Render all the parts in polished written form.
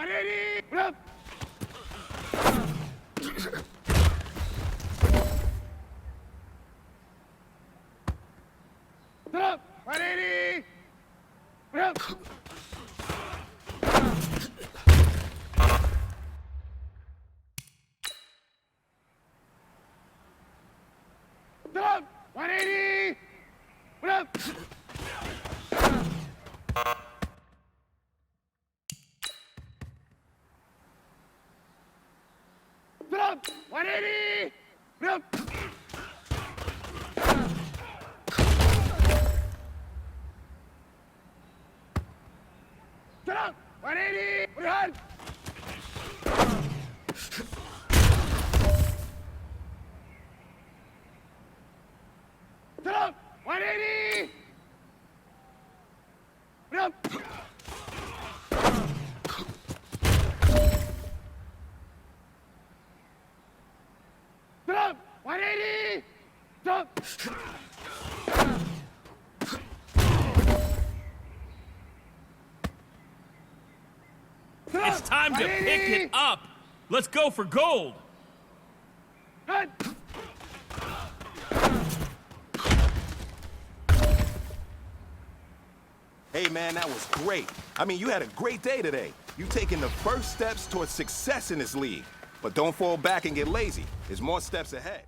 180! What up? What up? 180! What up? What up? 180! What up? What up? 180! What up? What up? 180! What up? What up? 180! What up? What up? 180! What up? It's time to pick it up. Let's go for gold. Good. Hey, man, that was great. I mean, you had a great day today. You taking the first steps towards success in this league. But don't fall back and get lazy. There's more steps ahead.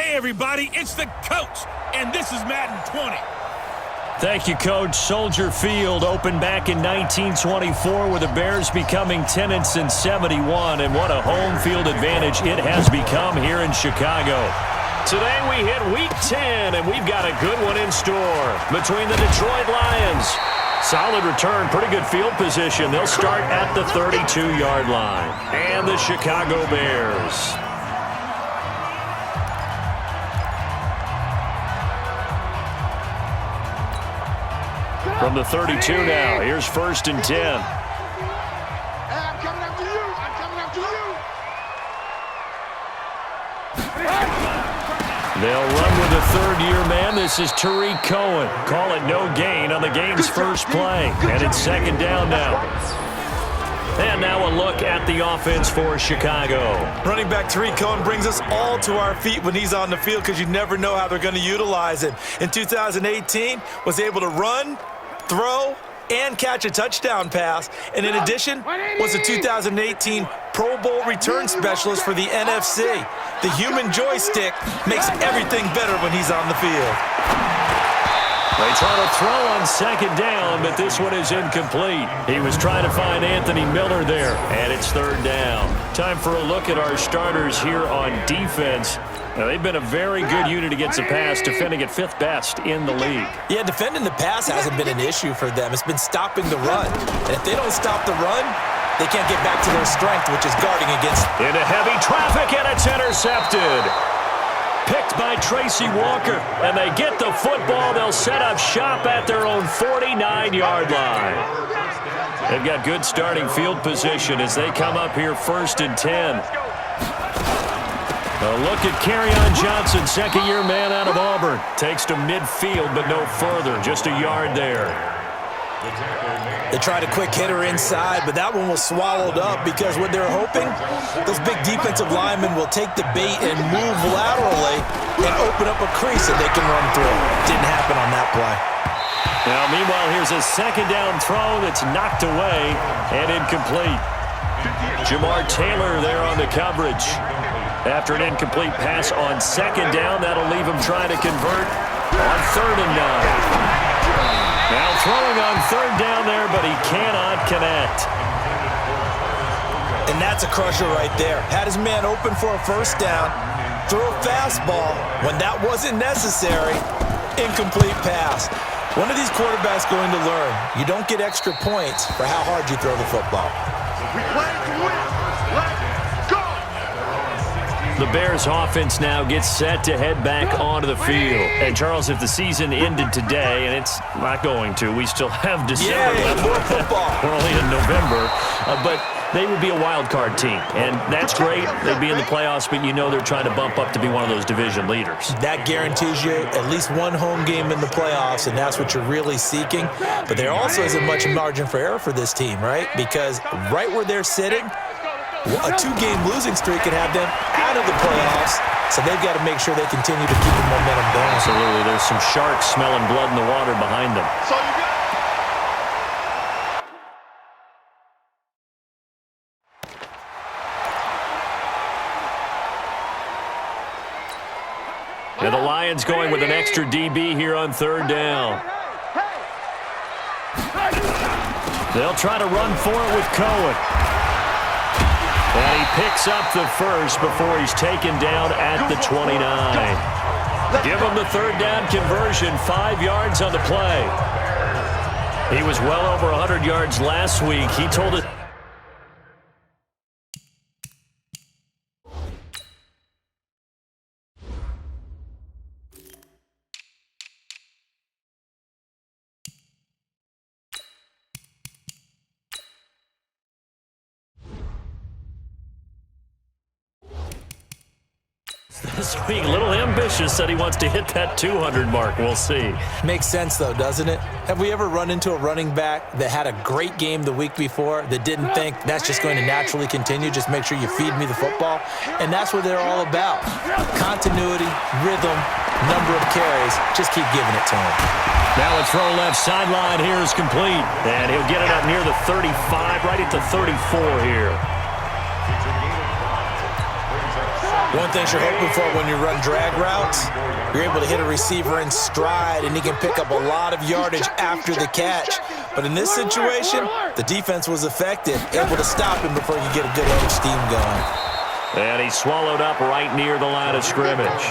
Hey, everybody, it's the coach, and this is Madden 20. Thank you, Coach. Soldier Field opened back in 1924 with the Bears becoming 10-71, and what a home field advantage it has become here in Chicago. Today we hit Week 10, and we've got a good one in store between the Detroit Lions. Solid return, pretty good field position. They'll start at the 32-yard line. And the Chicago Bears. From the 32 now, here's 1st and 10. I'm coming after you. I'm coming after you. They'll run with the third-year man. This is Tariq Cohen. Call it no gain on the game's first play. And it's 2nd down now. And now a look at the offense for Chicago. Running back Tariq Cohen brings us all to our feet when he's on the field because you never know how they're going to utilize it. In 2018, was able to run, throw, and catch a touchdown pass. And in addition, was a 2018 Pro Bowl return specialist for the NFC. The human joystick makes everything better when he's on the field. They try to throw on 2nd down, but this one is incomplete. He was trying to find Anthony Miller there, and it's 3rd down. Time for a look at our starters here on defense. Now, they've been a very good unit against the pass, defending at 5th best in the league. Yeah, defending the pass hasn't been an issue for them. It's been stopping the run. And if they don't stop the run, they can't get back to their strength, which is guarding against. Into heavy traffic, and it's intercepted. Picked by Tracy Walker, and they get the football. They'll set up shop at their own 49-yard line. They've got good starting field position as they come up here 1st and 10. A look at Kerryon Johnson, 2nd-year man out of Auburn. Takes to midfield, but no further. Just a yard there. They tried a quick hitter inside, but that one was swallowed up because what they're hoping, those big defensive linemen will take the bait and move laterally and open up a crease that they can run through. Didn't happen on that play. Now, meanwhile, here's a 2nd down throw that's knocked away and incomplete. Jamar Taylor there on the coverage. After an incomplete pass on 2nd down, that'll leave him trying to convert on 3rd and 9. Now throwing on 3rd down there, but he cannot connect. And that's a crusher right there. Had his man open for a 1st down, threw a fastball when that wasn't necessary, incomplete pass. One of these quarterbacks going to learn, you don't get extra points for how hard you throw the football. We play to win. Let's go. The Bears offense now gets set to head back onto the field. And Charles, if the season ended today, and it's not going to, we still have December left. More football. We're only in November, but they would be a wild card team, and that's great. They'd be in the playoffs, but you know they're trying to bump up to be one of those division leaders. That guarantees you at least one home game in the playoffs, and that's what you're really seeking. But there also isn't much margin for error for this team, right? Because right where they're sitting, a 2-game losing streak could have them out of the playoffs, so they've got to make sure they continue to keep the momentum going. Absolutely. There's some sharks smelling blood in the water behind them. So you got. And the Lions going with an extra DB here on 3rd down. They'll try to run for it with Cohen. And he picks up the 1st before he's taken down at the 29. Give him the 3rd down conversion, 5 yards on the play. He was well over 100 yards last week. He told us. This week, a little ambitious, said he wants to hit that 200 mark. We'll see. Makes sense, though, doesn't it? Have we ever run into a running back that had a great game the week before that didn't think that's just going to naturally continue? Just make sure you feed me the football. And that's what they're all about. Continuity, rhythm, number of carries. Just keep giving it to him. Now a throw left sideline here is complete. And he'll get it up near the 35, right at the 34 here. One thing you're hoping for when you run drag routes, you're able to hit a receiver in stride, and he can pick up a lot of yardage after the catch. But in this situation, the defense was effective, able to stop him before you get a good head of steam going. And he swallowed up right near the line of scrimmage.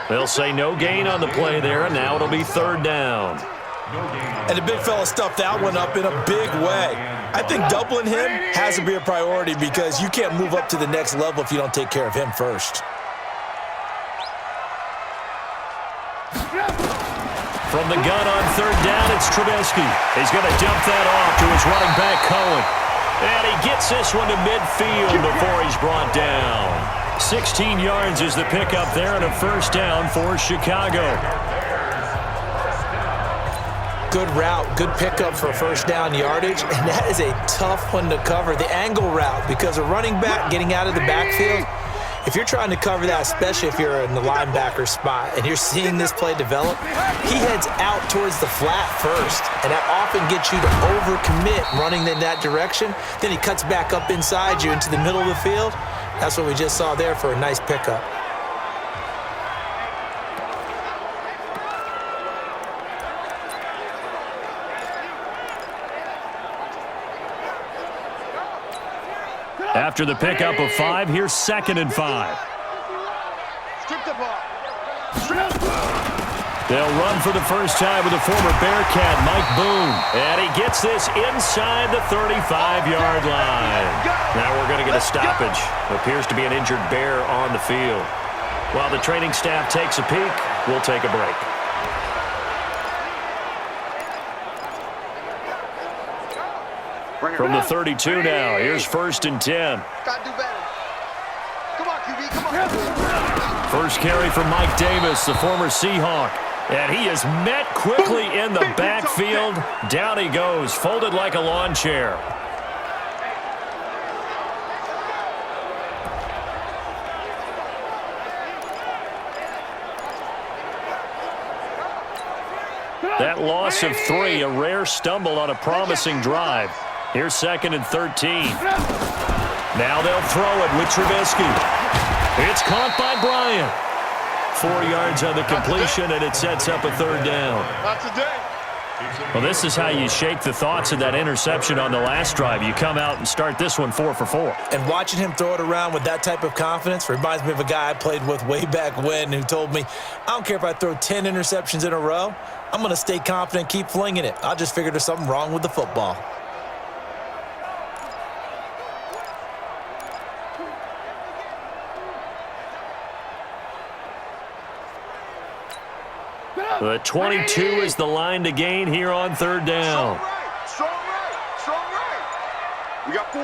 They'll say no gain on the play there, and now it'll be 3rd down. And the big fella stuffed that one up in a big way. I think doubling him has to be a priority because you can't move up to the next level if you don't take care of him first. From the gun on 3rd down, it's Trubisky. He's going to dump that off to his running back, Cohen. And he gets this one to midfield before he's brought down. 16 yards is the pickup there, and a 1st down for Chicago. Good route, good pickup for 1st down yardage, and that is a tough one to cover, the angle route, because a running back getting out of the backfield, if you're trying to cover that, especially if you're in the linebacker spot and you're seeing this play develop, he heads out towards the flat first, and that often gets you to overcommit running in that direction. Then he cuts back up inside you into the middle of the field. That's what we just saw there for a nice pickup. After the pickup of 5, here's 2nd and 5. They'll run for the first time with the former Bearcat, Mike Boone. And he gets this inside the 35-yard line. Now we're going to get a stoppage. Appears to be an injured Bear on the field. While the training staff takes a peek, we'll take a break. From the 32 now, here's 1st and 10. Gotta do better. Come on, QB, come on. First carry from Mike Davis, the former Seahawk. And he is met quickly in the backfield. Down he goes, folded like a lawn chair. That loss of 3, a rare stumble on a promising drive. Here's 2nd and 13. Now they'll throw it with Trubisky. It's caught by Bryant. 4 yards on the completion, and it sets up a 3rd down. Not today. Well, this is how you shake the thoughts of that interception on the last drive. You come out and start this one 4 for 4. And watching him throw it around with that type of confidence reminds me of a guy I played with way back when who told me, I don't care if I throw 10 interceptions in a row, I'm going to stay confident, keep flinging it. I just figured there's something wrong with the football. The 22 is the line to gain here on 3rd down. Strong right. We got 4.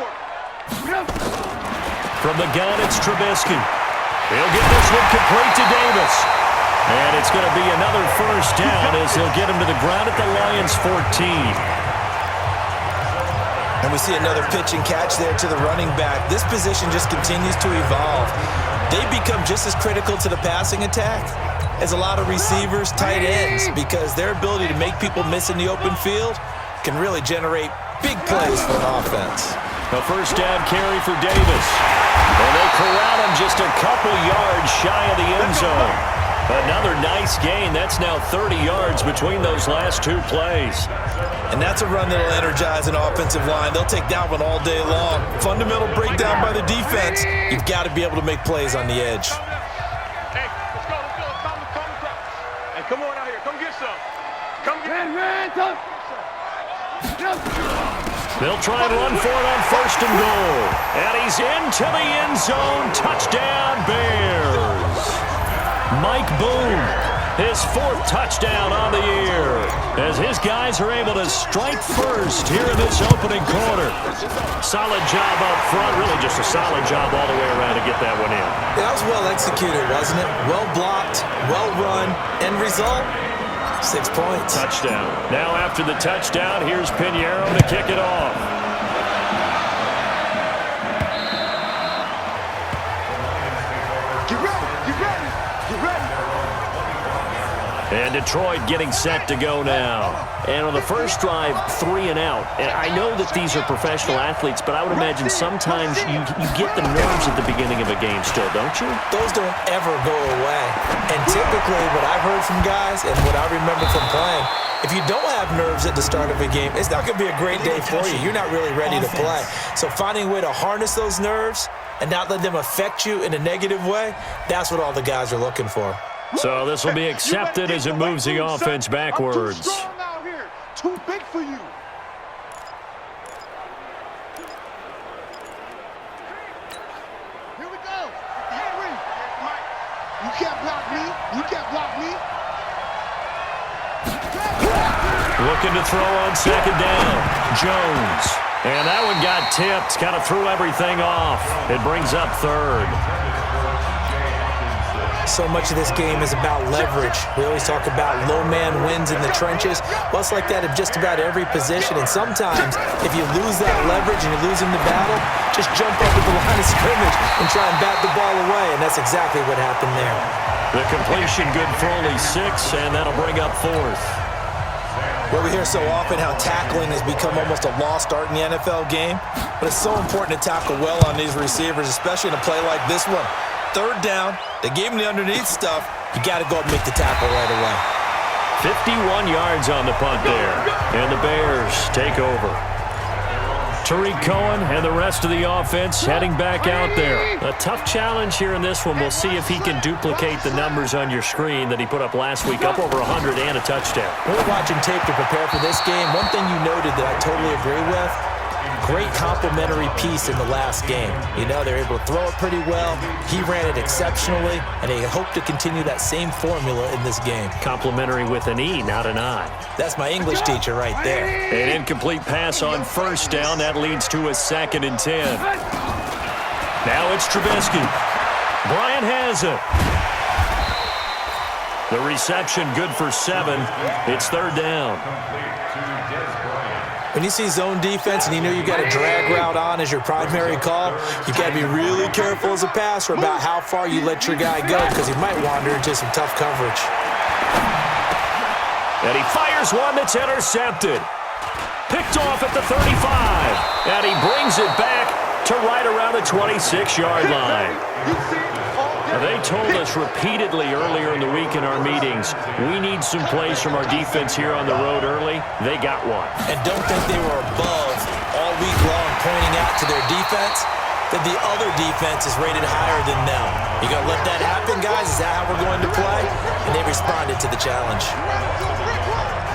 From the gun, it's Trubisky. He'll get this one complete to Davis. And it's going to be another 1st down as he'll get him to the ground at the Lions' 14. And we see another pitch and catch there to the running back. This position just continues to evolve. They become just as critical to the passing attack as a lot of receivers, tight ends, because their ability to make people miss in the open field can really generate big plays for an offense. A 1st down carry for Davis. And they corral him just a couple yards shy of the end zone. Another nice gain. That's now 30 yards between those last 2 plays. And that's a run that'll energize an offensive line. They'll take that one all day long. Fundamental breakdown by the defense. You've got to be able to make plays on the edge. Hey, let's go. Hey, come on out here. Come get some. Come get some. They'll try and run for it on 1st and goal. And he's into the end zone. Touchdown, Bears. Mike Boone, his 4th touchdown on the year, as his guys are able to strike first here in this opening quarter. Solid job up front, really just a solid job all the way around to get that one in. Yeah, that was well executed, wasn't it? Well blocked, well run, end result, 6 points. Touchdown. Now after the touchdown, here's Pinheiro to kick it off. And Detroit getting set to go now. And on the first drive, 3 and out. And I know that these are professional athletes, but I would imagine sometimes you get the nerves at the beginning of a game still, don't you? Those don't ever go away. And typically what I've heard from guys and what I remember from playing, if you don't have nerves at the start of a game, it's not going to be a great day for you. You're not really ready to play. So finding a way to harness those nerves and not let them affect you in a negative way, that's what all the guys are looking for. So this will be accepted as it moves the offense backwards. I'm too strong out here. Too big for you. Here we go. Henry. You can't block me. You can't block me. Looking to throw on second down. Jones. And that one got tipped. Kind of threw everything off. It brings up third. So much of this game is about leverage. We always talk about low man wins in the trenches. Well, it's like that in just about every position. And sometimes, if you lose that leverage and you're losing the battle, just jump up at the line of scrimmage and try and bat the ball away. And that's exactly what happened there. The completion good for only 6, and that'll bring up fourth. Well, we hear so often how tackling has become almost a lost art in the NFL game. But it's so important to tackle well on these receivers, especially in a play like this one. Third down, they gave him the underneath stuff. You got to go up and make the tackle right away. 51 yards on the punt there. And the Bears take over. Tariq Cohen and the rest of the offense heading back out there. A tough challenge here in this one. We'll see if he can duplicate the numbers on your screen that he put up last week, up over 100 and a touchdown. We're watching tape to prepare for this game. One thing you noted that I totally agree with, great complementary piece in the last game. You know, they're able to throw it pretty well. He ran it exceptionally, and they hope to continue that same formula in this game. Complimentary with an E, not an I. That's my English teacher right there. An incomplete pass on first down. That leads to a 2nd and 10. Now it's Trubisky. Bryant has it. The reception good for 7. It's third down. When you see zone defense and you know you got a drag route on as your primary call, you got to be really careful as a passer about how far you let your guy go because he might wander into some tough coverage. And he fires one that's intercepted. Picked off at the 35. And he brings it back to right around the 26-yard line. They told us repeatedly earlier in the week in our meetings, we need some plays from our defense here on the road early. They got one. And don't think they were above all week long pointing out to their defense that the other defense is rated higher than them. You going to let that happen, guys? Is that how we're going to play? And they responded to the challenge.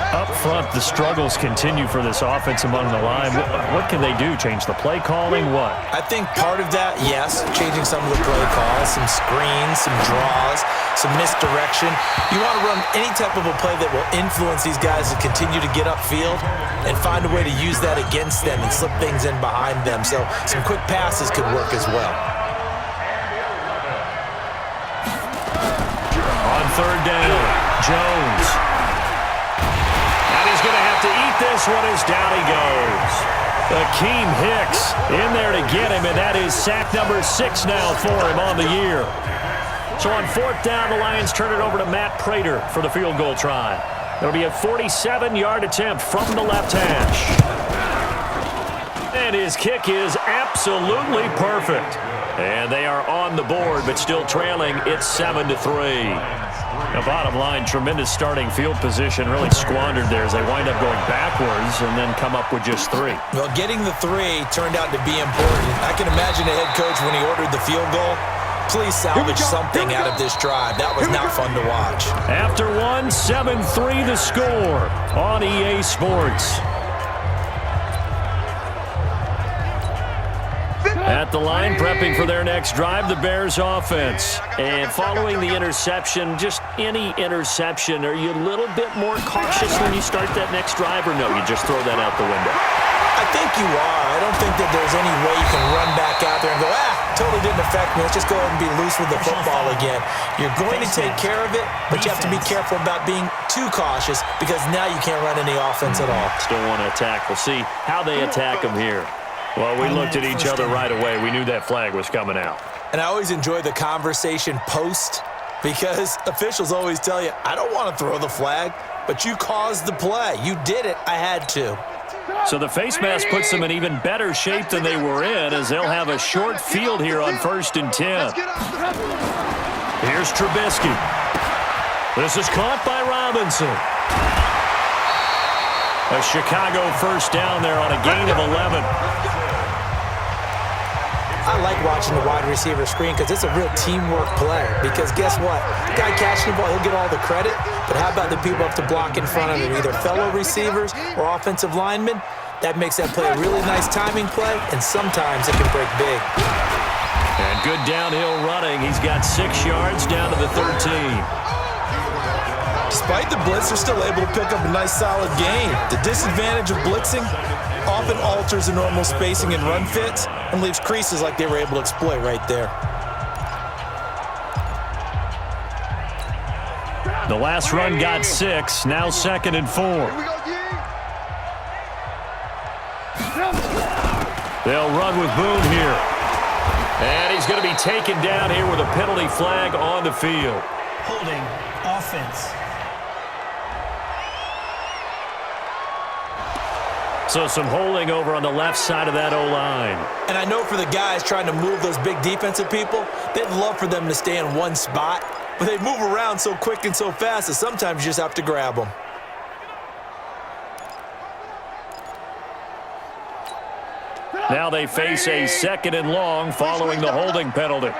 Up front, the struggles continue for this offense among the line. What can they do? Change the play calling? What? I think part of that, yes, changing some of the play calls, some screens, some draws, some misdirection. You want to run any type of a play that will influence these guys to continue to get upfield and find a way to use that against them and slip things in behind them. So some quick passes could work as well. On third down, Jones. He's going to have to eat this one as down he goes. Akeem Hicks in there to get him, and that is sack number 6 now for him on the year. So on fourth down, the Lions turn it over to Matt Prater for the field goal try. It'll be a 47-yard attempt from the left hash. And his kick is absolutely perfect. And they are on the board, but still trailing. It's 7-3. Now, bottom line, tremendous starting field position, really squandered there as they wind up going backwards and then come up with just 3. Well, getting the 3 turned out to be important. I can imagine the head coach when he ordered the field goal. Please salvage something out of this drive. That was not fun to watch. After 1, 7-3 the score on EA Sports. At the line, prepping for their next drive, the Bears offense. And following the interception, just any interception, are you a little bit more cautious when you start that next drive, or no, you just throw that out the window? I think you are. I don't think that there's any way you can run back out there and go, totally didn't affect me. Let's just go ahead and be loose with the football again. You're going to take care of it, but you have to be careful about being too cautious because now you can't run any offense at all. Still want to attack. We'll see how they attack them here. Well, we looked at each other right away. We knew that flag was coming out. And I always enjoy the conversation post because officials always tell you, I don't want to throw the flag, but you caused the play. You did it. I had to. So the face mask puts them in even better shape than they were in, as they'll have a short field here on 1st and 10. Here's Trubisky. This is caught by Robinson. A Chicago first down there on a gain of 11. I like watching the wide receiver screen because it's a real teamwork play. Because guess what? The guy catching the ball, he'll get all the credit. But how about the people up to block in front of him, either fellow receivers or offensive linemen? That makes that play a really nice timing play, and sometimes it can break big. And good downhill running. He's got 6 yards down to the 13. Despite the blitz, they're still able to pick up a nice solid gain. The disadvantage of blitzing often alters the normal spacing and run fits and leaves creases like they were able to exploit right there. The last run got 6, now 2nd and 4. They'll run with Boone here. And he's going to be taken down here with a penalty flag on the field. Holding offense. So some holding over on the left side of that O-line. And I know for the guys trying to move those big defensive people, they'd love for them to stay in one spot, but they move around so quick and so fast that sometimes you just have to grab them. Now they face a 2nd and long following the holding penalty.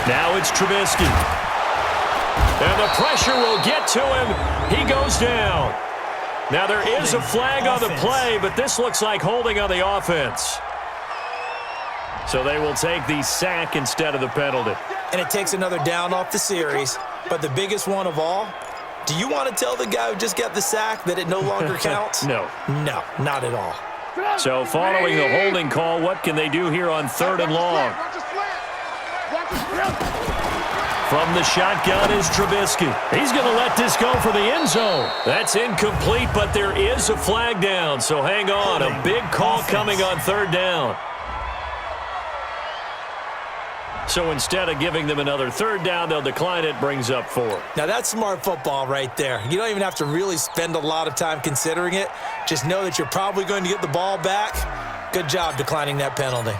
Now it's Trubisky. And the pressure will get to him. He goes down. Now there is a flag on the play, but this looks like holding on the offense. So they will take the sack instead of the penalty. And it takes another down off the series. But the biggest one of all, do you want to tell the guy who just got the sack that it no longer counts? No. No, not at all. So following the holding call, what can they do here on 3rd and long? From the shotgun is Trubisky. He's going to let this go for the end zone. That's incomplete, but there is a flag down, so hang on. A big call coming on 3rd down. So instead of giving them another 3rd down, they'll decline it, brings up 4. Now that's smart football right there. You don't even have to really spend a lot of time considering it. Just know that you're probably going to get the ball back. Good job declining that penalty.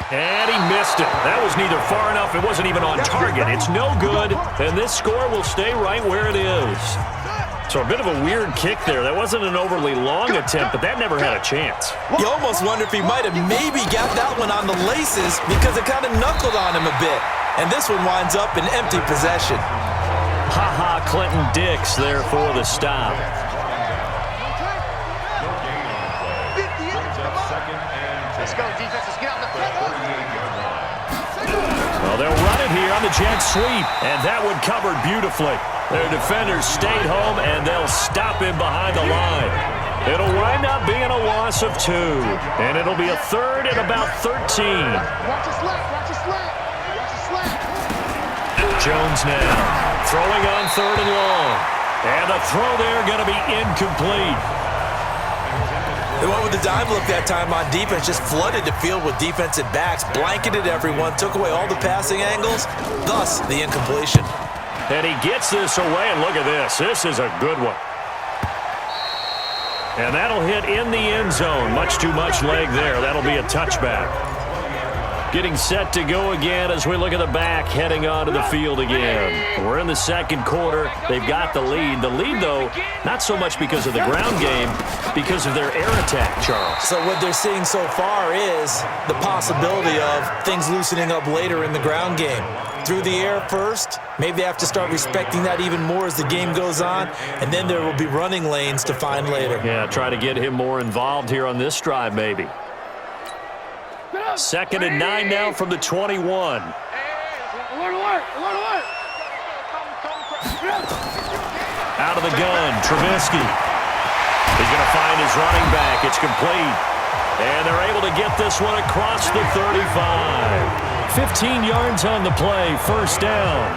And he missed it. That was neither far enough. It wasn't even on target. It's no good, and this score will stay right where it is. So a bit of a weird kick there. That wasn't an overly long attempt, but that never had a chance. You almost wonder if he might have maybe got that one on the laces because it kind of knuckled on him a bit. And this one winds up in empty possession. Ha-ha, Clinton Dix there for the stop. Let's go, defense. Let's get out the field. Well, they'll run it here on the jet sweep, and that one covered beautifully. Their defenders stayed home, and they'll stop him behind the line. It'll wind up being a loss of 2, and it'll be a 3rd and about 13. Watch his left. Watch his left. Watch his left. Jones now throwing on 3rd and long. And the throw there going to be incomplete. They went with the dime look that time on defense, just flooded the field with defensive backs, blanketed everyone, took away all the passing angles, thus the incompletion. And he gets this away, and look at this. This is a good one. And that'll hit in the end zone. Much too much leg there. That'll be a touchback. Getting set to go again as we look at the back, heading onto the field again. We're in the 2nd quarter. They've got the lead. The lead, though, not so much because of the ground game, because of their air attack, Charles. So what they're seeing so far is the possibility of things loosening up later in the ground game. Through the air first, maybe they have to start respecting that even more as the game goes on, and then there will be running lanes to find later. Yeah, try to get him more involved here on this drive, maybe. 2nd and 9 now from the 21. Alert. Out of the gun, Trubisky. He's going to find his running back. It's complete. And they're able to get this one across the 35. 15 yards on the play, 1st down.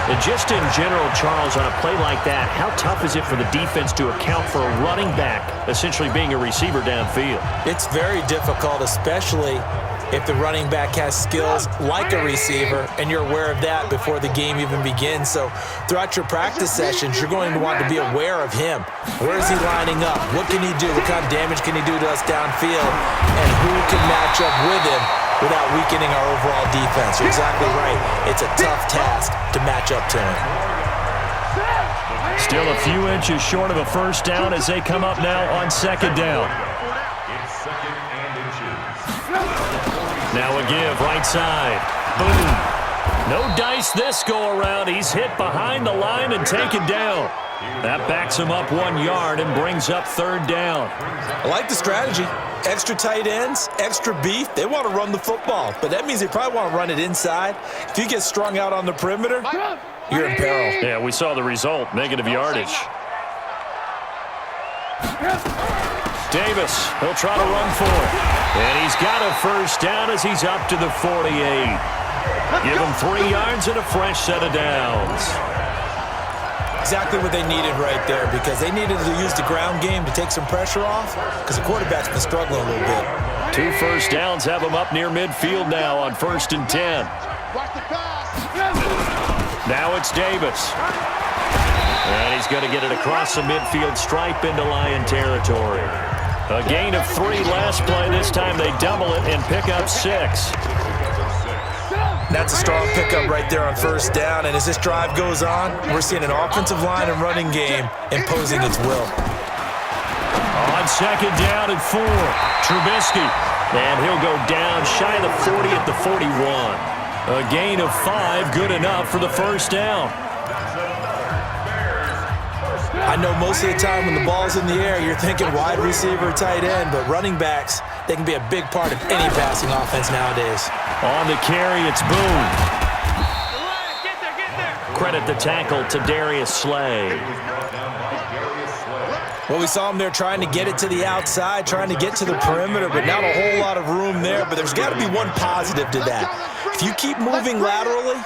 And just in general, Charles, on a play like that, how tough is it for the defense to account for a running back essentially being a receiver downfield? It's very difficult, especially if the running back has skills like a receiver, and you're aware of that before the game even begins. So throughout your practice sessions, you're going to want to be aware of him. Where is he lining up? What can he do? What kind of damage can he do to us downfield? And who can match up with him without weakening our overall defense? You're exactly right. It's a tough task to match up to him. Still a few inches short of a first down as they come up now on second down. Now a give, right side. Boom. No dice this go-around. He's hit behind the line and taken down. That backs him up 1 yard and brings up third down. I like the strategy. Extra tight ends, extra beef. They want to run the football, but that means they probably want to run it inside. If you get strung out on the perimeter, you're in peril. Yeah, we saw the result, negative yardage. Davis, he'll try to run for it. And he's got a first down as he's up to the 48. Give him 3 yards and a fresh set of downs. Exactly what they needed right there, because they needed to use the ground game to take some pressure off, because the quarterback's been struggling a little bit. 2 first downs have him up near midfield now on 1st and 10. Now it's Davis. And he's going to get it across the midfield stripe into Lion territory. A gain of 3 last play. This time they double it and pick up 6. That's a strong pickup right there on first down, and as this drive goes on, we're seeing an offensive line and running game imposing its will. On second down and 4, Trubisky. And he'll go down shy of the 40 at the 41. A gain of 5, good enough for the first down. I know most of the time when the ball's in the air, you're thinking wide receiver, tight end, but running backs, they can be a big part of any passing offense nowadays. On the carry, it's Boone. Credit the tackle to Darius Slay. Well, we saw him there trying to get it to the outside, trying to get to the perimeter, but not a whole lot of room there. But there's got to be one positive to that. If you keep moving laterally,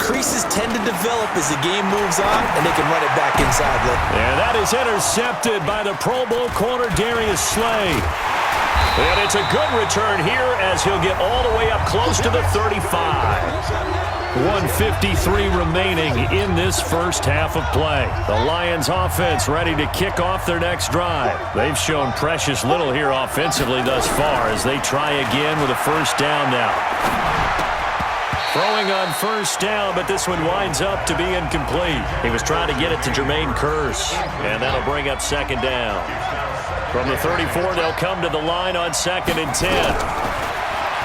creases tend to develop as the game moves on, and they can run it back inside. And that is intercepted by the Pro Bowl corner, Darius Slay. And it's a good return here as he'll get all the way up close to the 35. 1:53 remaining in this first half of play. The Lions offense ready to kick off their next drive. They've shown precious little here offensively thus far as they try again with a first down now. Throwing on first down, but this one winds up to be incomplete. He was trying to get it to Jermaine Kearse, and that'll bring up second down. From the 34, they'll come to the line on 2nd and 10.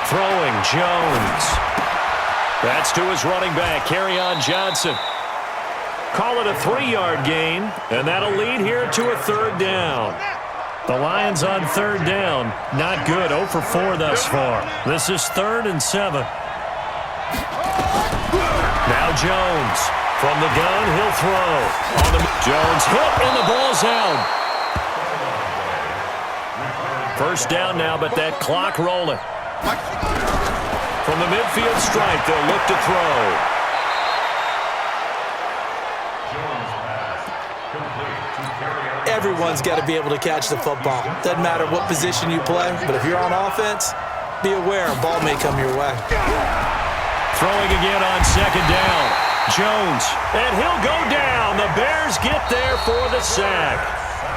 Throwing, Jones. That's to his running back, Kerryon Johnson. Call it a 3-yard gain, and that'll lead here to a third down. The Lions on third down, not good, 0 for 4 thus far. This is 3rd and 7. Now Jones. From the gun, he'll throw. Jones hit, and the ball's out. First down now, but that clock rolling. From the midfield stripe, they'll look to throw. Everyone's got to be able to catch the football. Doesn't matter what position you play, but if you're on offense, be aware a ball may come your way. Throwing again on second down. Jones, and he'll go down. The Bears get there for the sack.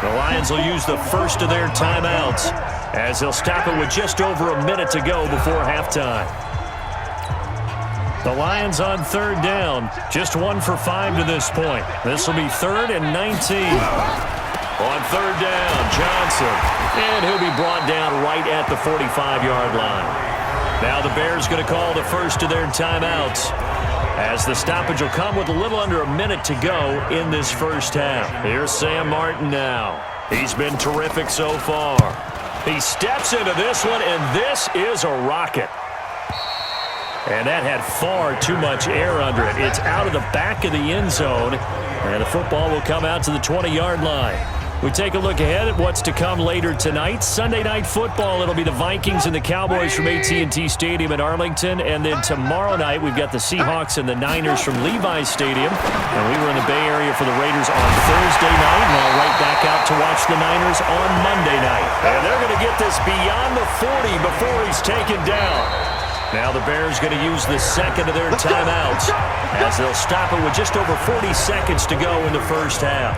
The Lions will use the first of their timeouts as they'll stop it with just over a minute to go before halftime. The Lions on third down, just 1 for 5 to this point. This will be 3rd and 19. On third down, Johnson, and he'll be brought down right at the 45-yard line. Now the Bears going to call the first of their timeouts as the stoppage will come with a little under a minute to go in this first half. Here's Sam Martin now. He's been terrific so far. He steps into this one, and this is a rocket. And that had far too much air under it. It's out of the back of the end zone, and the football will come out to the 20-yard line. We take a look ahead at what's to come later tonight. Sunday Night Football, it'll be the Vikings and the Cowboys from AT&T Stadium in Arlington. And then tomorrow night, we've got the Seahawks and the Niners from Levi's Stadium. And we were in the Bay Area for the Raiders on Thursday night. Now right back out to watch the Niners on Monday night. And they're going to get this beyond the 40 before he's taken down. Now the Bears going to use the second of their timeouts as they'll stop it with just over 40 seconds to go in the first half.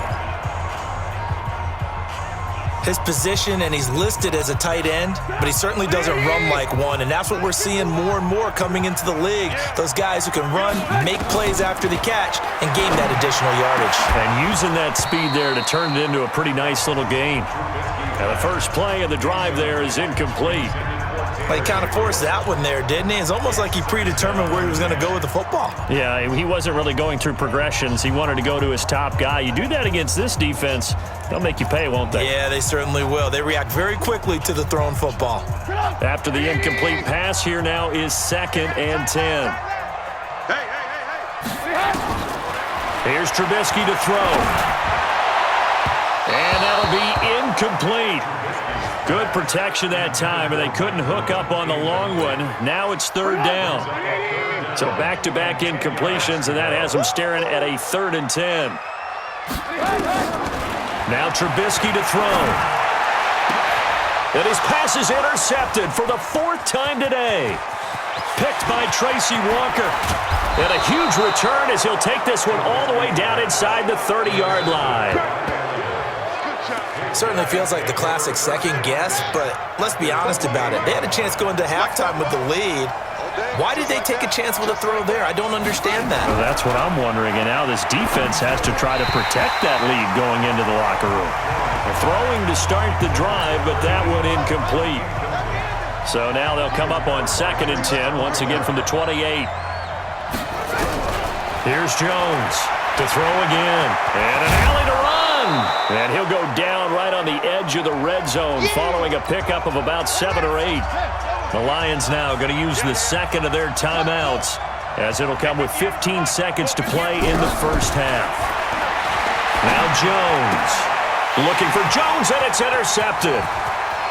His position, and he's listed as a tight end, but he certainly doesn't run like one, and that's what we're seeing more and more coming into the league. Those guys who can run, make plays after the catch, and gain that additional yardage. And using that speed there to turn it into a pretty nice little gain. And the first play of the drive there is incomplete. Well, he kind of forced that one there, didn't he? It's almost like he predetermined where he was going to go with the football. Yeah, he wasn't really going through progressions. He wanted to go to his top guy. You do that against this defense, they'll make you pay, won't they? Yeah, they certainly will. They react very quickly to the thrown football. After the incomplete pass, here now is 2nd and 10. Here's Trubisky to throw. And that'll be incomplete. Good protection that time, and they couldn't hook up on the long one. Now it's 3rd down. So back-to-back incompletions, and that has them staring at a 3rd and 10. Now Trubisky to throw. And his pass is intercepted for the 4th time today. Picked by Tracy Walker. And a huge return as he'll take this one all the way down inside the 30-yard line. Certainly feels like the classic second guess, but let's be honest about it. They had a chance going to halftime with the lead. Why did they take a chance with a throw there? I don't understand that. Well, that's what I'm wondering, and now this defense has to try to protect that lead going into the locker room. They're throwing to start the drive, but that one incomplete. So now they'll come up on 2nd and 10, once again from the 28. Here's Jones to throw again, and an alley to run. And he'll go down right on the edge of the red zone following a pickup of about 7 or 8. The Lions now going to use the second of their timeouts as it'll come with 15 seconds to play in the first half. Now Jones. Looking for Jones, and it's intercepted.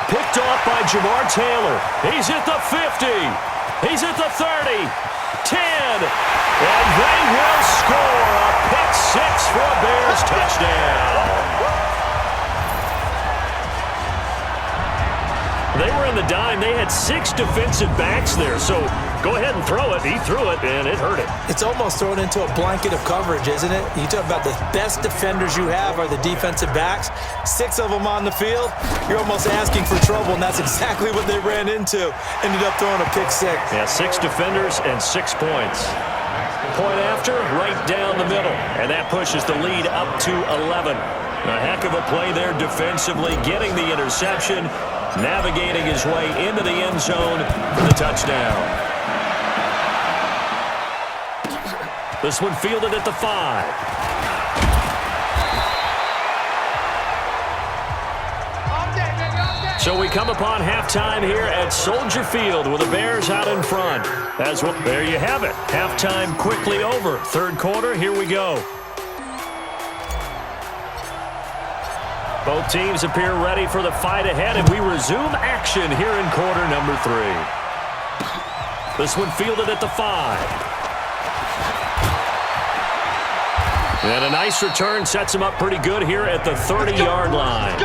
Picked off by Jamar Taylor. He's at the 50. He's at the 30. 10. And they will score a pick 6 for a Bears touchdown. They were in the dime. They had 6 defensive backs there, so go ahead and throw it. He threw it, and it hurt him. It's almost thrown into a blanket of coverage, isn't it? You talk about the best defenders you have are the defensive backs. 6 of them on the field. You're almost asking for trouble, and that's exactly what they ran into. Ended up throwing a pick 6. Yeah, 6 defenders and 6 points. Point after, right down the middle, and that pushes the lead up to 11. A heck of a play there defensively, getting the interception, navigating his way into the end zone for the touchdown. This one fielded at the 5. So we come upon halftime here at Soldier Field with the Bears out in front. As well, there you have it. Halftime quickly over. 3rd quarter, here we go. Both teams appear ready for the fight ahead, and we resume action here in quarter number 3. This one fielded at the 5. And a nice return sets him up pretty good here at the 30-yard line.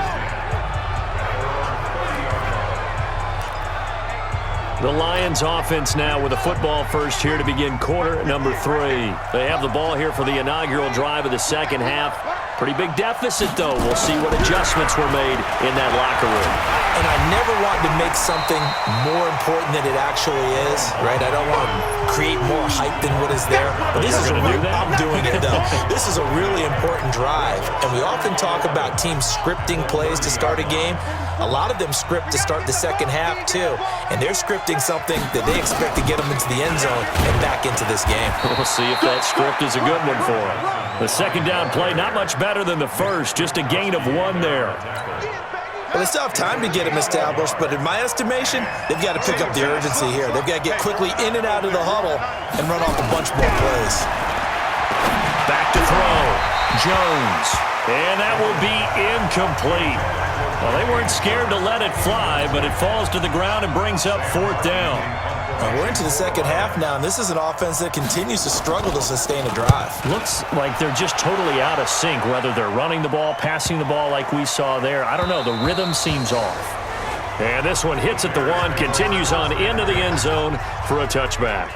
The Lions offense now with a football first here to begin quarter number 3. They have the ball here for the inaugural drive of the second half. Pretty big deficit, though. We'll see what adjustments were made in that locker room. And I never want to make something more important than it actually is, right? I don't want to create more hype than what is there. But this is a real, I'm doing it, though. This is a really important drive. And we often talk about teams scripting plays to start a game. A lot of them script to start the second half, too. And they're scripting something that they expect to get them into the end zone and back into this game. We'll see if that script is a good one for them. The second down play, not much better than the first. Just a gain of 1 there. Well, they still have time to get them established, but in my estimation, they've got to pick up the urgency here. They've got to get quickly in and out of the huddle and run off a bunch more plays. Back to throw. Jones. And that will be incomplete. Well, they weren't scared to let it fly, but it falls to the ground and brings up 4th down. Well, we're into the second half now, and this is an offense that continues to struggle to sustain a drive. Looks like they're just totally out of sync, whether they're running the ball, passing the ball like we saw there. I don't know. The rhythm seems off. And this one hits at the 1, continues on into the end zone for a touchback.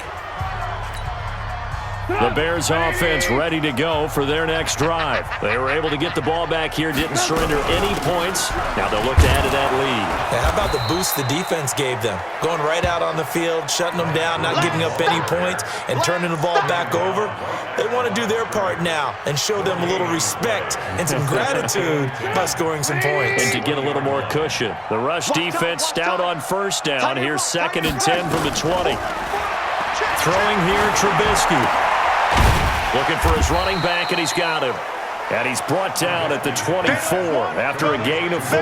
The Bears offense ready to go for their next drive. They were able to get the ball back here, didn't surrender any points. Now they'll look to add to that lead. Yeah, how about the boost the defense gave them? Going right out on the field, shutting them down, not giving up any points, and turning the ball back over. They want to do their part now and show them a little respect and some gratitude by scoring some points. And to get a little more cushion. The rush defense stout on 1st down. Here's 2nd and 10 from the 20. Throwing here, Trubisky. Looking for his running back, and he's got him. And he's brought down at the 24 after a gain of 4.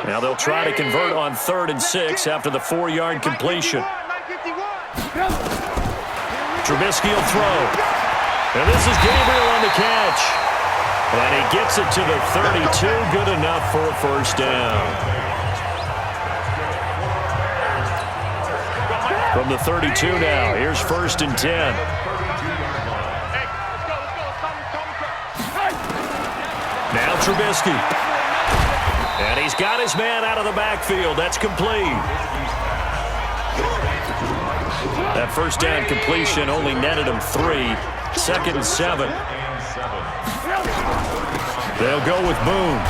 Now they'll try to convert on 3rd and 6 after the 4-yard completion. Trubisky will throw. And this is Gabriel on the catch. And he gets it to the 32. Good enough for a 1st down. From the 32 now, here's 1st and 10. Now Trubisky. And he's got his man out of the backfield. That's complete. That 1st down completion only netted him 3. 2nd and 7. They'll go with Boone.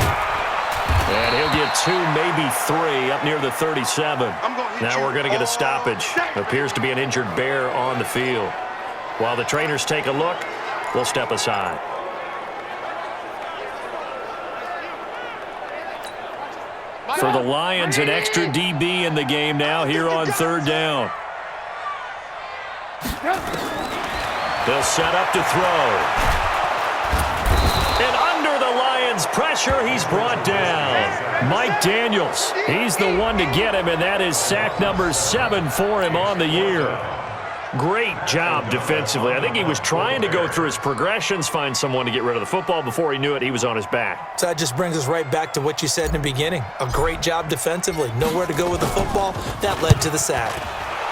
And he'll get 2, maybe 3, up near the 37. Now we're going to get a stoppage. Appears to be an injured Bear on the field. While the trainers take a look, we'll step aside. For the Lions, an extra DB in the game now here on 3rd down. They'll set up to throw. And under the Lions' pressure, he's brought down. Mike Daniels, he's the one to get him, and that is sack number 7 for him on the year. Great job defensively. I think he was trying to go through his progressions, find someone to get rid of the football. Before he knew it, he was on his back. So that just brings us right back to what you said in the beginning. A great job defensively. Nowhere to go with the football. That led to the sack.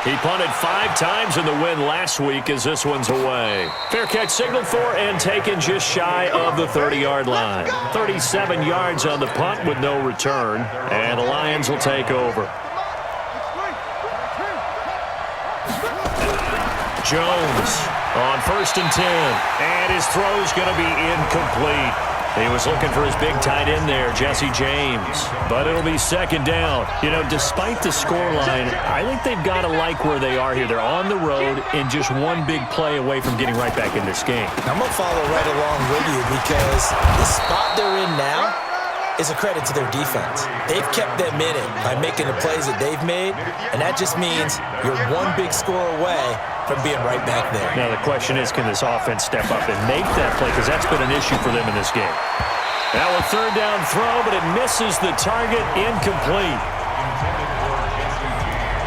He punted 5 times in the win last week as this one's away. Fair catch signaled for and taken just shy of the 30-yard line. 37 yards on the punt with no return, and the Lions will take over. Jones on 1st and 10, and his throw's going to be incomplete. He was looking for his big tight end there, Jesse James. But it'll be 2nd down. You know, despite the scoreline, I think they've got to like where they are here. They're on the road and just one big play away from getting right back in this game. I'm going to follow right along with you because the spot they're in now is a credit to their defense. They've kept them in it by making the plays that they've made, and that just means you're one big score away from being right back there. Now the question is, can this offense step up and make that play? Because that's been an issue for them in this game. Now a 3rd down throw, but it misses the target, incomplete.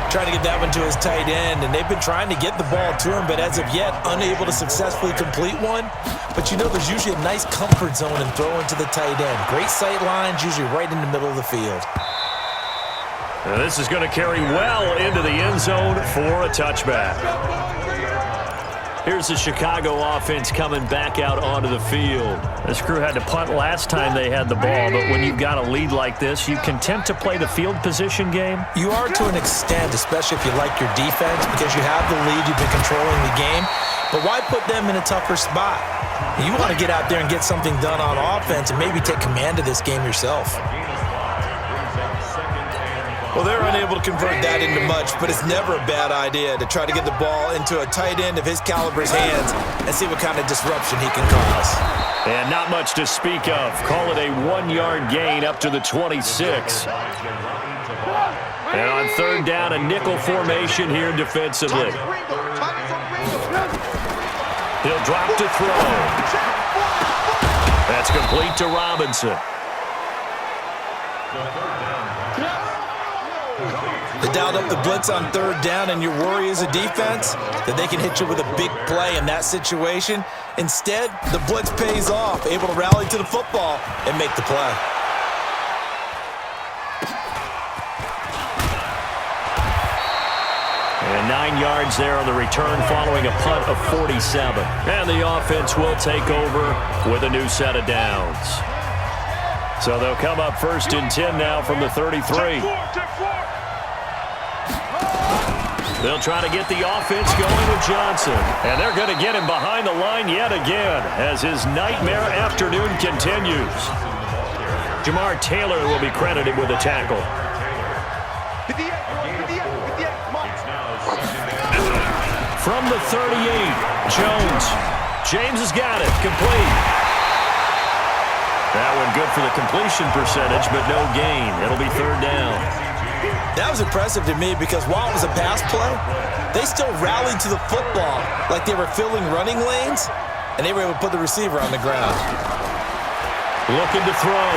Trying to get that one to his tight end, and they've been trying to get the ball to him, but as of yet, unable to successfully complete one. But you know, there's usually a nice comfort zone in throwing to the tight end. Great sight lines, usually right in the middle of the field. Now this is going to carry well into the end zone for a touchback. Here's the Chicago offense coming back out onto the field. This crew had to punt last time they had the ball, but when you've got a lead like this, you content to play the field position game? You are to an extent, especially if you like your defense, because you have the lead, you've been controlling the game. But why put them in a tougher spot? You want to get out there and get something done on offense and maybe take command of this game yourself. Well, they're unable to convert that into much, but it's never a bad idea to try to get the ball into a tight end of his caliber's hands and see what kind of disruption he can cause. And not much to speak of. Call it a 1-yard gain up to the 26. And on 3rd down, a nickel formation here defensively. He'll drop to throw. That's complete to Robinson. They dialed up the blitz on third down, and your worry as a defense that they can hit you with a big play in that situation. Instead, the blitz pays off, able to rally to the football and make the play. And 9 yards there on the return following a punt of 47. And the offense will take over with a new set of downs. So they'll come up 1st and 10 now from the 33. They'll try to get the offense going with Johnson. And they're going to get him behind the line yet again as his nightmare afternoon continues. Jamar Taylor will be credited with a tackle. From the 38, Jones. James has got it. Complete. That one good for the completion percentage, but no gain. It'll be 3rd down. That was impressive to me because while it was a pass play, they still rallied to the football like they were filling running lanes, and they were able to put the receiver on the ground. Looking to throw.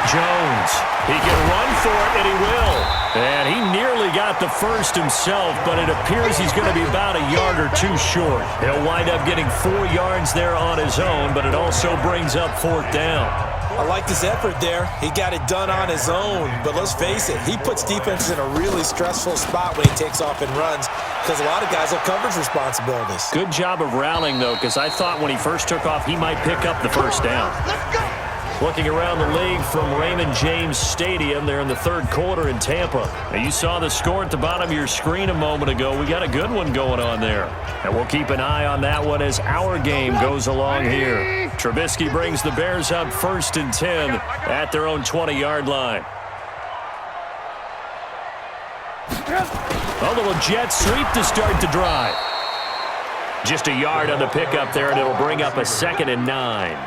Jones. He can run for it, and he will. And he nearly got the first himself, but it appears he's going to be about a yard or two short. He'll wind up getting 4 yards there on his own, but it also brings up 4th down. I like his effort there. He got it done on his own, but let's face it, he puts defenses in a really stressful spot when he takes off and runs because a lot of guys have coverage responsibilities. Good job of rallying, though, because I thought when he first took off, he might pick up the first down. Looking around the league from Raymond James Stadium, they're in the 3rd quarter in Tampa. Now, you saw the score at the bottom of your screen a moment ago. We got a good one going on there. And we'll keep an eye on that one as our game goes along here. Trubisky brings the Bears up 1st and 10 at their own 20-yard line. A little jet sweep to start the drive. Just a yard on the pickup there, and it'll bring up a 2nd and 9.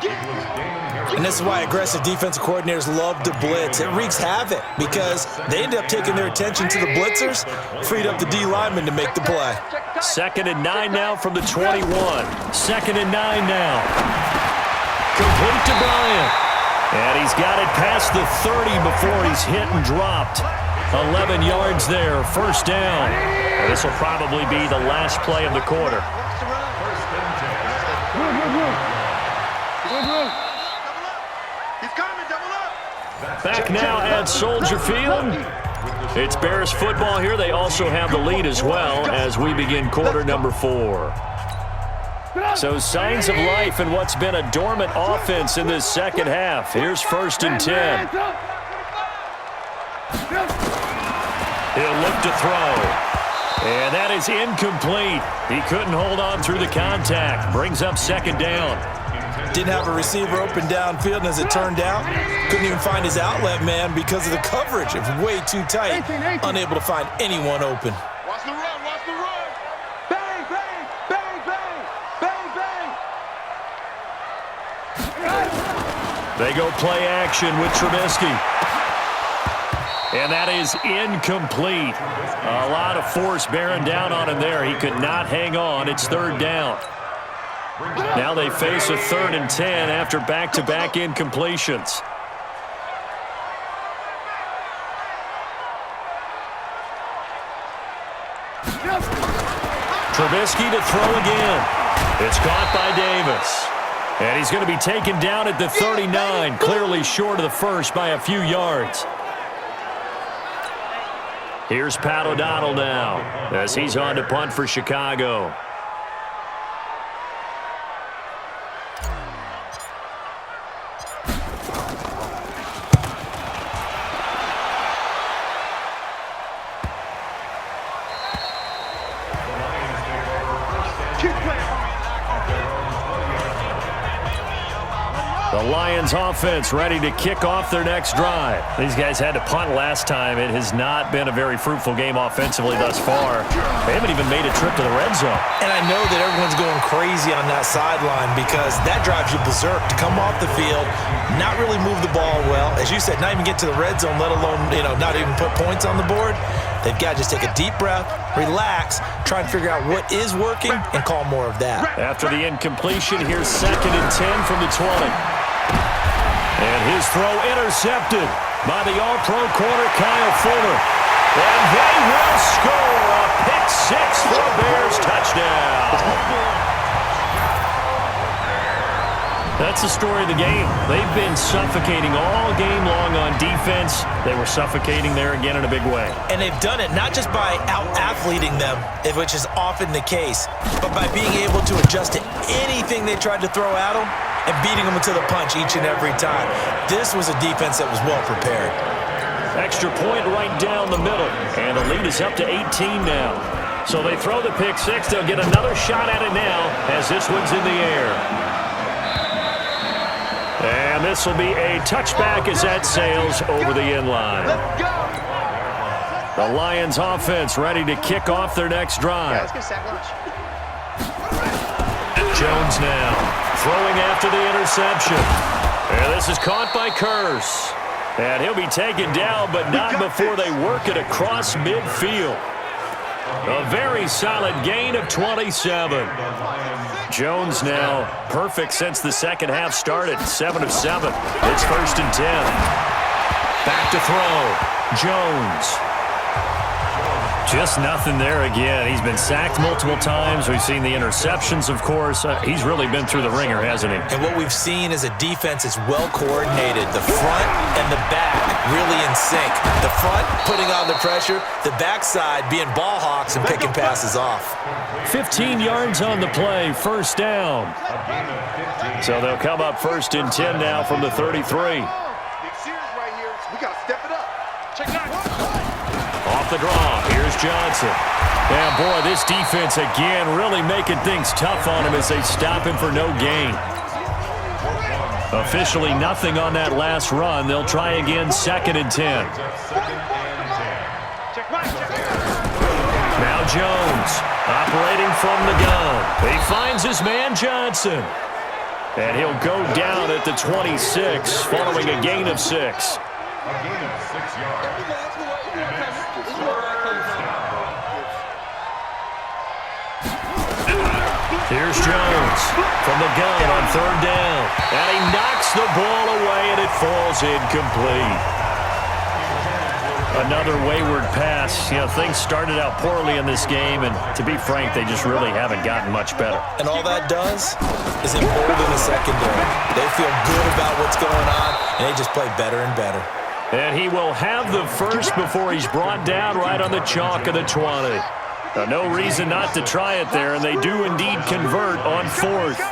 And this is why aggressive defensive coordinators love to blitz. It wreaks havoc because they end up taking their attention to the blitzers, freed up the D lineman to make the play. 2nd and 9 now from the 21. 2nd and 9 now. Complete to Bryant. And he's got it past the 30 before he's hit and dropped. 11 yards there, 1st down. And this will probably be the last play of the quarter. Back now at Soldier Field. It's Bears football here. They also have the lead as well as we begin quarter number 4. So signs of life in what's been a dormant offense in this second half. Here's 1st and 10. He'll look to throw. And that is incomplete. He couldn't hold on through the contact. Brings up 2nd down. Didn't have a receiver open downfield, and as it turned out, couldn't even find his outlet man because of the coverage. It was way too tight, unable to find anyone open. Watch the run, watch the run. Bang, bang, bang, bang, bang, bang. They go play action with Trubisky. And that is incomplete. A lot of force bearing down on him there. He could not hang on. It's 3rd down. Now they face a 3rd and 10 after back-to-back incompletions. Trubisky to throw again. It's caught by Davis. And he's going to be taken down at the 39, clearly short of the first by a few yards. Here's Pat O'Donnell now as he's on to punt for Chicago. The Lions offense ready to kick off their next drive. These guys had to punt last time. It has not been a very fruitful game offensively thus far. They haven't even made a trip to the red zone. And I know that everyone's going crazy on that sideline because that drives you berserk to come off the field, not really move the ball well. As you said, not even get to the red zone, let alone, not even put points on the board. They've got to just take a deep breath, relax, try and figure out what is working, and call more of that. After the incompletion, here's 2nd and 10 from the 20. And his throw intercepted by the all-pro corner Kyle Fuller. And they will score a pick six for a Bears touchdown. That's the story of the game. They've been suffocating all game long on defense. They were suffocating there again in a big way. And they've done it not just by out-athleting them, which is often the case, but by being able to adjust to anything they tried to throw at them and beating them to the punch each and every time. This was a defense that was well prepared. Extra point right down the middle. And the lead is up to 18 now. So they throw the pick six. They'll get another shot at it now as this one's in the air. And this will be a touchback as that sails over the end line. The Lions offense ready to kick off their next drive. Jones now throwing after the interception. And this is caught by Curse. And he'll be taken down, but not before they work it across midfield. A very solid gain of 27. Jones now perfect since the second half started. 7 of 7. It's 1st and 10. Back to throw. Jones. Just nothing there again. He's been sacked multiple times. We've seen the interceptions, of course. He's really been through the ringer, hasn't he? And what we've seen is a defense that's well coordinated. The front and the back really in sync. The front putting on the pressure. The backside being ball hawks and picking passes off. 15 yards on the play. First down. So they'll come up 1st and 10 now from the 33. Big series right here. We got to step it up. Check it out. Off the draw, here's Johnson. And boy, this defense again really making things tough on him as they stop him for no gain. Officially nothing on that last run. They'll try again 2nd and 10. Now Jones operating from the gun. He finds his man Johnson. And he'll go down at the 26 following a gain of 6. Here's Jones from the gun on 3rd down. And he knocks the ball away, and it falls incomplete. Another wayward pass. You know, things started out poorly in this game, and to be frank, they just really haven't gotten much better. And all that does is embolden the secondary. They feel good about what's going on, and they just play better and better. And he will have the first before he's brought down right on the chalk of the 20. No reason not to try it there, and they do indeed convert on 4th.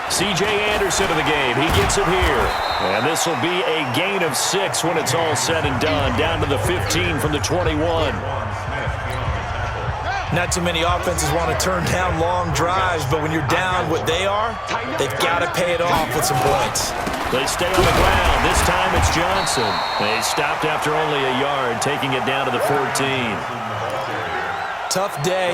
C.J. Anderson of the game. He gets it here. And this will be a gain of 6 when it's all said and done. Down to the 15 from the 21. Not too many offenses want to turn down long drives, but when you're down what they are, they've got to pay it off with some points. They stay on the ground. This time it's Johnson. They stopped after only a yard, taking it down to the 14. Tough day,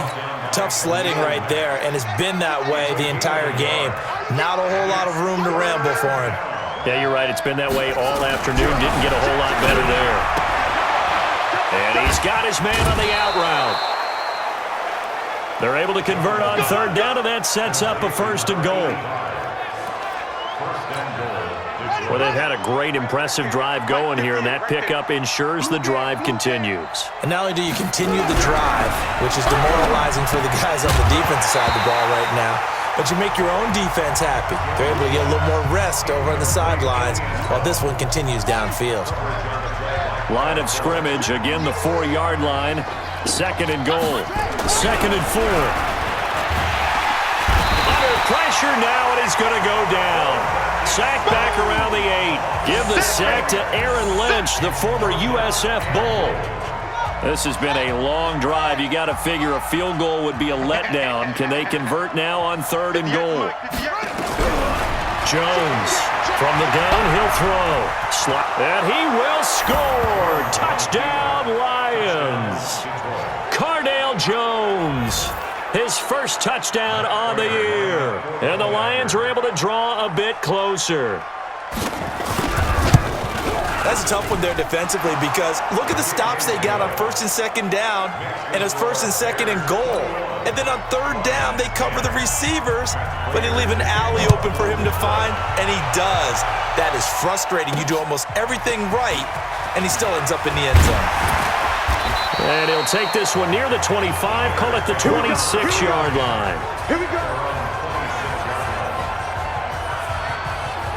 tough sledding right there, and it's been that way the entire game. Not a whole lot of room to ramble for him. Yeah, you're right. It's been that way all afternoon. Didn't get a whole lot better there. And he's got his man on the out route. They're able to convert on 3rd down, and that sets up a 1st and goal. Well, they've had a great, impressive drive going here, and that pickup ensures the drive continues. And not only do you continue the drive, which is demoralizing for the guys on the defensive side of the ball right now, but you make your own defense happy. They're able to get a little more rest over on the sidelines while this one continues downfield. Line of scrimmage, again the 4-yard line. 2nd and goal. 2nd and 4. Under pressure now, and he's going to go down. Sack back around the 8. Give the sack to Aaron Lynch, the former USF Bull. This has been a long drive. You got to figure a field goal would be a letdown. Can they convert now on 3rd and goal? Jones from the gun, he'll throw. And he will score. Touchdown, Lions. Cardale Jones. His first touchdown on the year. And the Lions are able to draw a bit closer. That's a tough one there defensively because look at the stops they got on 1st and 2nd down, and it's 1st and 2nd and goal. And then on 3rd down, they cover the receivers, but they leave an alley open for him to find, and he does. That is frustrating. You do almost everything right, and he still ends up in the end zone. And he'll take this one near the 25, call it the 26-yard line. Here we go.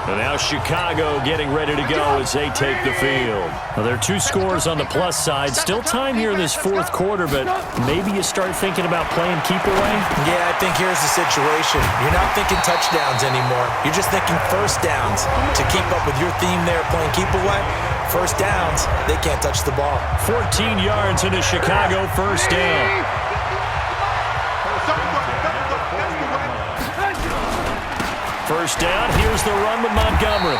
And now Chicago getting ready to go as they take the field. Now, there are 2 scores on the plus side. Still time here in this fourth quarter, but maybe you start thinking about playing keep away? Yeah, I think here's the situation. You're not thinking touchdowns anymore. You're just thinking first downs. To keep up with your theme there playing keep away, first downs, they can't touch the ball. 14 yards into Chicago, first down. First down, here's the run with Montgomery.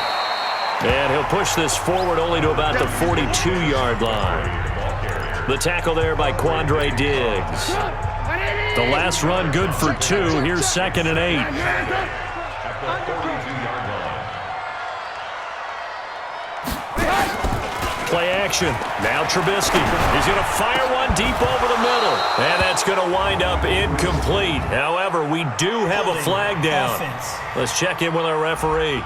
And he'll push this forward only to about the 42-yard line. The tackle there by Quandre Diggs. The last run good for 2. Here's 2nd and 8. Play action. Now Trubisky. He's going to fire one deep over the middle. And that's going to wind up incomplete. However, we do have a flag down. Let's check in with our referee.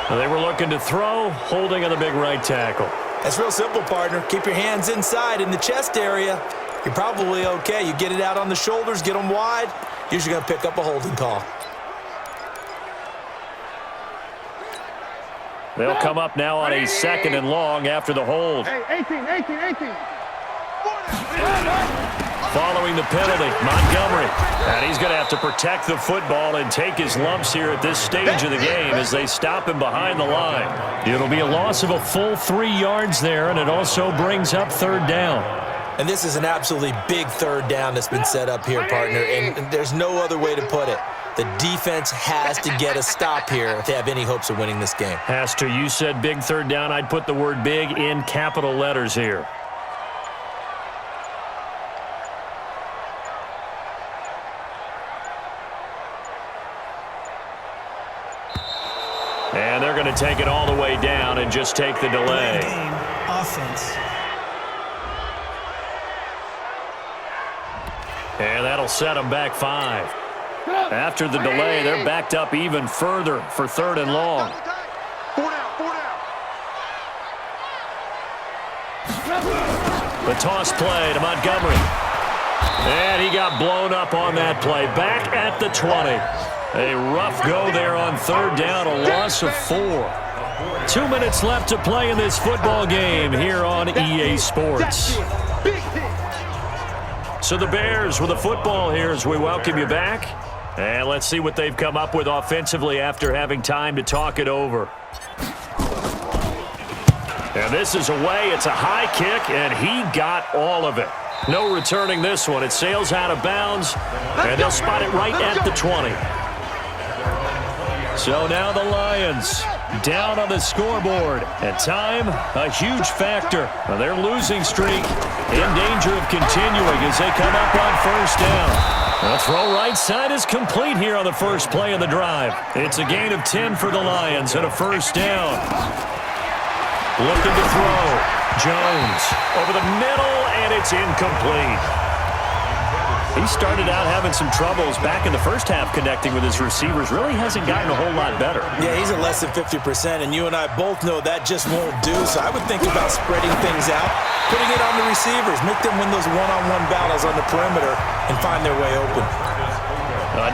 They were looking to throw, holding on the big right tackle. That's real simple, partner. Keep your hands inside in the chest area. You're probably okay. You get it out on the shoulders, get them wide. Usually going to pick up a holding call. They'll come up now on a 2nd and long after the hold. Hey, 18. Following the penalty, Montgomery. And he's going to have to protect the football and take his lumps here at this stage of the game as they stop him behind the line. It'll be a loss of a full 3 yards there, and it also brings up 3rd down. And this is an absolutely big 3rd down that's been set up here, partner, and there's no other way to put it. The defense has to get a stop here if they have any hopes of winning this game. Has to. You said big 3rd down. I'd put the word big in capital letters here. And they're going to take it all the way down and just take the delay. Game offense. And that'll set them back 5. After the delay, they're backed up even further for 3rd and long. 4 down. The toss play to Montgomery. And he got blown up on that play. Back at the 20. A rough go there on 3rd down, a loss of 4. 2 minutes left to play in this football game here on EA Sports. So the Bears with the football here as we welcome you back. And let's see what they've come up with offensively after having time to talk it over. And this is away. It's a high kick, and he got all of it. No returning this one. It sails out of bounds, and they'll spot it right at the 20. So now the Lions down on the scoreboard. And time, a huge factor. Now their losing streak in danger of continuing as they come up on 1st down. The throw right side is complete here on the first play of the drive. It's a gain of 10 for the Lions and a 1st down. Looking to throw. Jones over the middle, and it's incomplete. He started out having some troubles back in the first half connecting with his receivers. Really hasn't gotten a whole lot better. Yeah, he's at less than 50%, and you and I both know that just won't do. So I would think about spreading things out, putting it on the receivers, make them win those one-on-one battles on the perimeter and find their way open.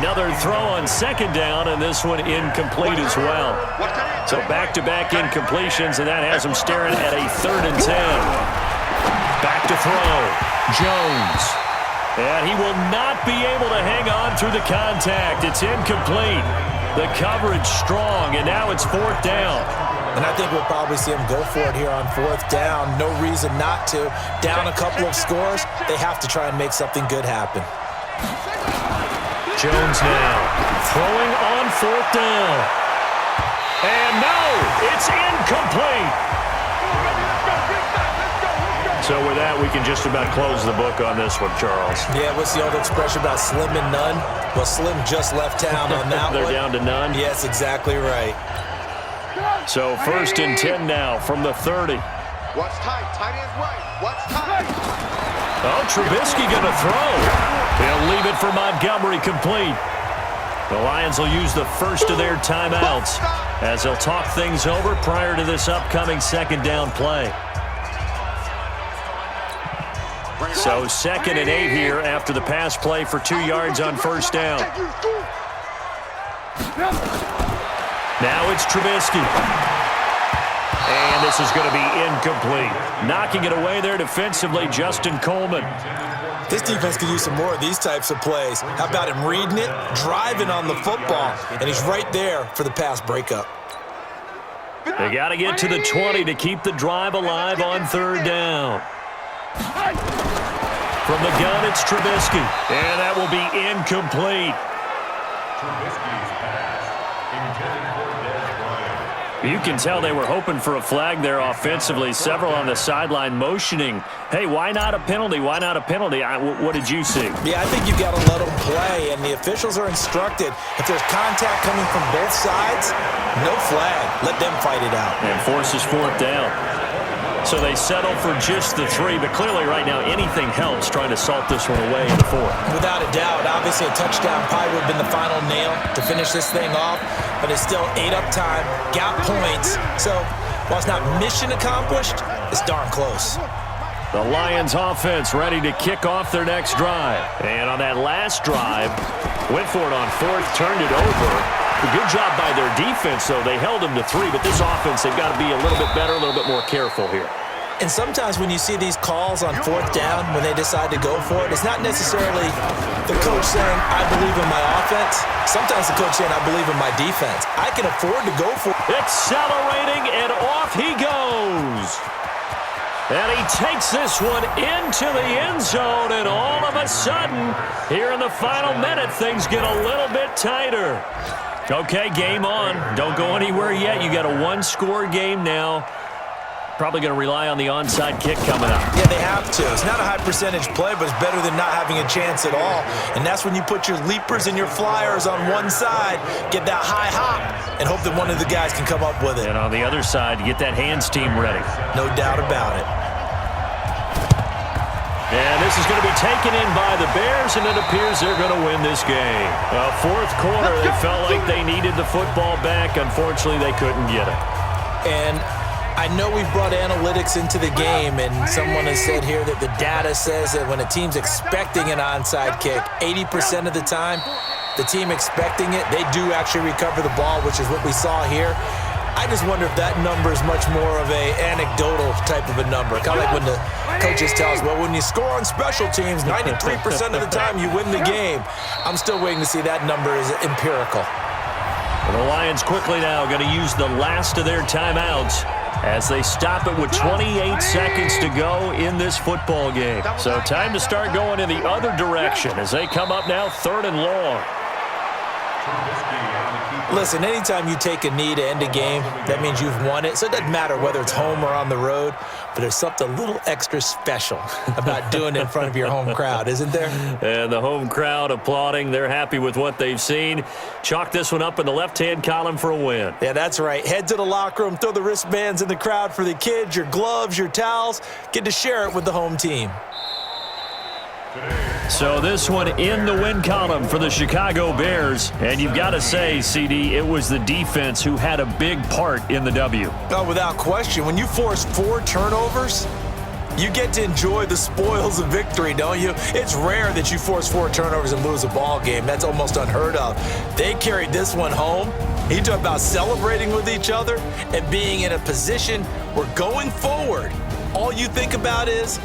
Another throw on 2nd down, and this one incomplete as well. So back-to-back incompletions, and that has him staring at a 3rd and 10. Back to throw. Jones. And he will not be able to hang on through the contact. It's incomplete. The coverage strong, and now it's 4th down. And I think we'll probably see him go for it here on 4th down. No reason not to. Down a couple of scores, they have to try and make something good happen. Jones now throwing on 4th down. And no, it's incomplete. So with that, we can just about close the book on this one, Charles. Yeah, what's the old expression about slim and none? Well, Slim just left town on that They're one. down to none? Yes, exactly right. So 1st and 10 now from the 30. Watch tight. Tight end's right. Watch tight. Oh, Trubisky going to throw. He'll leave it for Montgomery complete. The Lions will use the first of their timeouts as they'll talk things over prior to this upcoming second down play. So 2nd and 8 here after the pass play for 2 yards on first down. Now it's Trubisky. And this is going to be incomplete. Knocking it away there defensively, Justin Coleman. This defense could use some more of these types of plays. How about him reading it, driving on the football, and he's right there for the pass breakup. They got to get to the 20 to keep the drive alive on 3rd down. From the gun, it's Trubisky. And that will be incomplete. You can tell they were hoping for a flag there offensively. Several on the sideline motioning, hey, why not a penalty? Why not a penalty? What did you see? Yeah, I think you've got to let them play, and the officials are instructed. If there's contact coming from both sides, no flag. Let them fight it out. And forces 4th down. So they settle for just the 3, but clearly right now anything helps trying to salt this one away in the 4th. Without a doubt, obviously a touchdown probably would have been the final nail to finish this thing off, but it's still 8 up time, got points. So while it's not mission accomplished, it's darn close. The Lions offense ready to kick off their next drive. And on that last drive, went for it on 4th, turned it over. A good job by their defense, though. They held them to 3, but this offense, they've got to be a little bit better, a little bit more careful here. And sometimes when you see these calls on 4th down, when they decide to go for it, it's not necessarily the coach saying, I believe in my offense. Sometimes the coach saying, I believe in my defense. I can afford to go for it. Accelerating, and off he goes. And he takes this one into the end zone, and all of a sudden, here in the final minute, things get a little bit tighter. Okay, game on. Don't go anywhere yet. You got a 1-score game now. Probably going to rely on the onside kick coming up. Yeah, they have to. It's not a high percentage play, but it's better than not having a chance at all. And that's when you put your leapers and your flyers on one side, get that high hop, and hope that one of the guys can come up with it. And on the other side, get that hands team ready. No doubt about it. And this is going to be taken in by the Bears, and it appears they're going to win this game. 4th quarter, they felt like they needed the football back. Unfortunately, they couldn't get it. And I know we've brought analytics into the game, and someone has said here that the data says that when a team's expecting an onside kick, 80% of the time, the team expecting it, they do actually recover the ball, which is what we saw here. I just wonder if that number is much more of a anecdotal type of a number. Kind of like when the coaches tell us, well, when you score on special teams, 93% of the time you win the game. I'm still waiting to see that number is empirical. And the Lions quickly now going to use the last of their timeouts as they stop it with 28 seconds to go in this football game. So time to start going in the other direction as they come up now 3rd and long. Listen, anytime you take a knee to end a game, that means you've won it. So it doesn't matter whether it's home or on the road, but there's something a little extra special about doing it in front of your home crowd, isn't there? And the home crowd applauding. They're happy with what they've seen. Chalk this one up in the left-hand column for a win. Yeah, that's right. Head to the locker room, throw the wristbands in the crowd for the kids, your gloves, your towels. Get to share it with the home team. So this one in the win column for the Chicago Bears. And you've got to say, CD, it was the defense who had a big part in the W. Oh, without question. When you force 4 turnovers, you get to enjoy the spoils of victory, don't you? It's rare that you force 4 turnovers and lose a ball game. That's almost unheard of. They carried this one home. You talk about celebrating with each other and being in a position where going forward, all you think about is